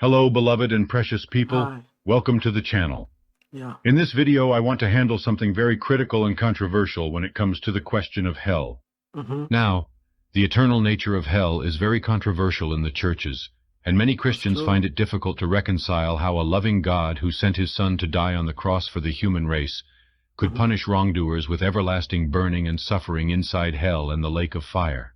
Hello, beloved and precious people. Hi. Welcome to the channel. Yeah. In this video, I want to handle something very critical and controversial when it comes to the question of hell. Now, the eternal nature of hell is very controversial in the churches, and many Christians true. find it difficult to reconcile how a loving God who sent his Son to die on the cross for the human race could punish wrongdoers with everlasting burning and suffering inside hell and the lake of fire.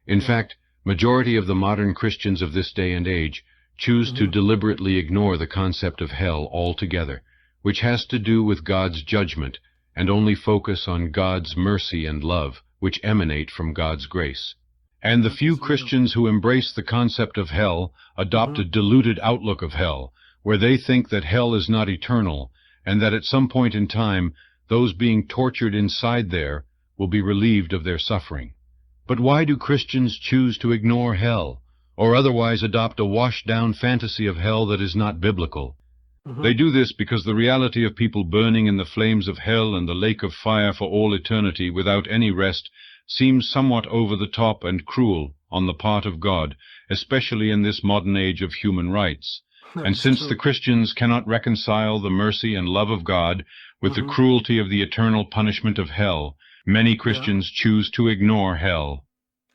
In fact, majority of the modern Christians of this day and age choose to deliberately ignore the concept of hell altogether, which has to do with God's judgment, and only focus on God's mercy and love, which emanate from God's grace. And the few Christians who embrace the concept of hell adopt a diluted outlook of hell, where they think that hell is not eternal, and that at some point in time, those being tortured inside there will be relieved of their suffering. But why do Christians choose to ignore hell, or otherwise adopt a washed-down fantasy of hell that is not biblical? They do this because the reality of people burning in the flames of hell and the lake of fire for all eternity without any rest seems somewhat over the top and cruel on the part of God, especially in this modern age of human rights. And since the Christians cannot reconcile the mercy and love of God with the cruelty of the eternal punishment of hell, many Christians choose to ignore hell.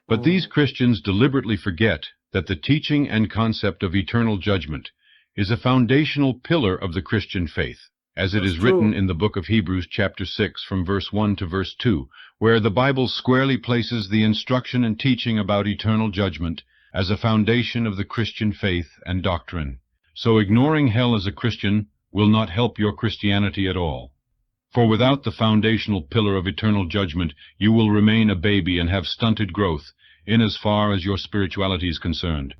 But these Christians deliberately forget that the teaching and concept of eternal judgment is a foundational pillar of the Christian faith, as it is written in the book of Hebrews chapter 6 from verse 1 to verse 2, where the Bible squarely places the instruction and teaching about eternal judgment as a foundation of the Christian faith and doctrine. So ignoring hell as a Christian will not help your Christianity at all. For without the foundational pillar of eternal judgment, you will remain a baby and have stunted growth, in as far as your spirituality is concerned.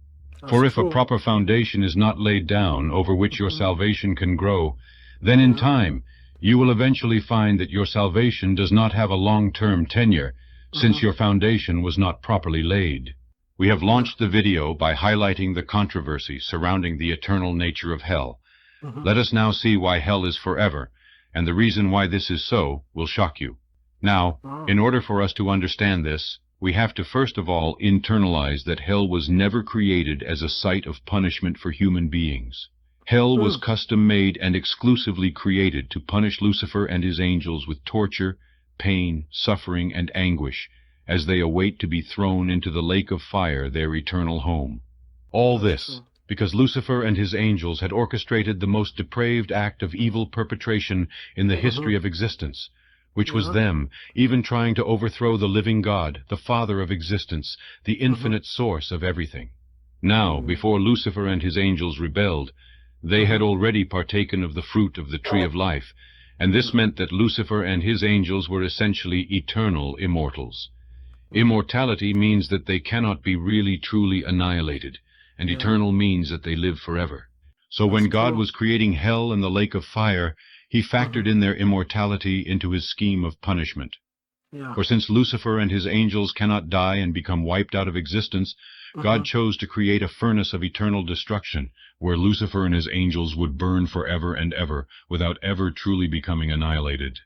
For if a proper foundation is not laid down over which your salvation can grow, then in time you will eventually find that your salvation does not have a long-term tenure, since your foundation was not properly laid. We have launched the video by highlighting the controversy surrounding the eternal nature of hell. Let us now see why hell is forever, and the reason why this is so will shock you. Now, in order for us to understand this, we have to first of all internalize that hell was never created as a site of punishment for human beings. Hell was custom-made and exclusively created to punish Lucifer and his angels with torture, pain, suffering, and anguish, as they await to be thrown into the lake of fire, their eternal home. All this because Lucifer and his angels had orchestrated the most depraved act of evil perpetration in the history of existence, which was them even trying to overthrow the living God, the Father of existence, the infinite source of everything. Now, before Lucifer and his angels rebelled, they had already partaken of the fruit of the tree of life, and this meant that Lucifer and his angels were essentially eternal immortals. Immortality means that they cannot be really truly annihilated, and eternal means that they live forever. So when God was creating hell and the lake of fire, he factored in their immortality into his scheme of punishment. For since Lucifer and his angels cannot die and become wiped out of existence, God chose to create a furnace of eternal destruction, where Lucifer and his angels would burn forever and ever, without ever truly becoming annihilated.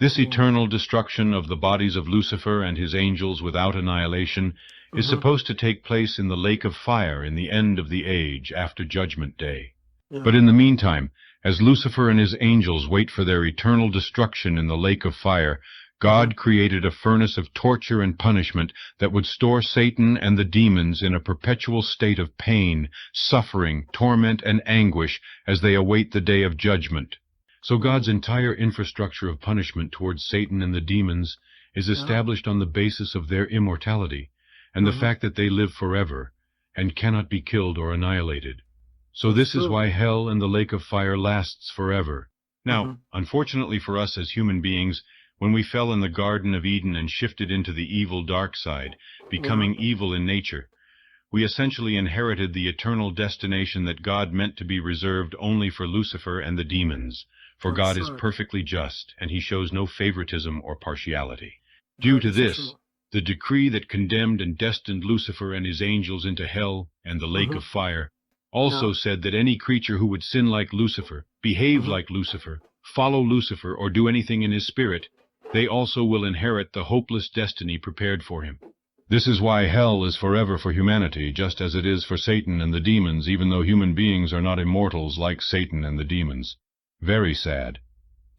This eternal destruction of the bodies of Lucifer and his angels without annihilation is supposed to take place in the lake of fire in the end of the age after Judgment Day. But in the meantime, as Lucifer and his angels wait for their eternal destruction in the lake of fire, God created a furnace of torture and punishment that would store Satan and the demons in a perpetual state of pain, suffering, torment, and anguish as they await the day of judgment. So God's entire infrastructure of punishment towards Satan and the demons is established on the basis of their immortality, and the fact that they live forever and cannot be killed or annihilated. So this is why hell and the lake of fire lasts forever. Now, unfortunately for us as human beings, when we fell in the Garden of Eden and shifted into the evil dark side, becoming evil in nature, we essentially inherited the eternal destination that God meant to be reserved only for Lucifer and the demons. For God is perfectly just, and he shows no favoritism or partiality. Due to this, the decree that condemned and destined Lucifer and his angels into hell and the lake of fire also said that any creature who would sin like Lucifer, behave like Lucifer, follow Lucifer, or do anything in his spirit, they also will inherit the hopeless destiny prepared for him. This is why hell is forever for humanity, just as it is for Satan and the demons, even though human beings are not immortals like Satan and the demons. Very sad.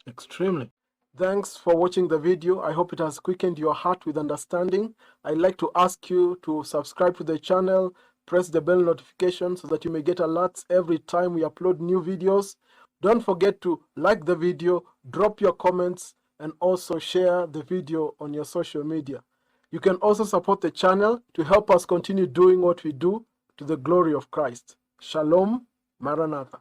Extremely. Thanks for watching the video. I hope it has quickened your heart with understanding. I'd like to ask you to subscribe to the channel, press the bell notification so that you may get alerts every time we upload new videos. Don't forget to like the video, drop your comments, and also share the video on your social media. You can also support the channel to help us continue doing what we do to the glory of Christ. Shalom, Maranatha.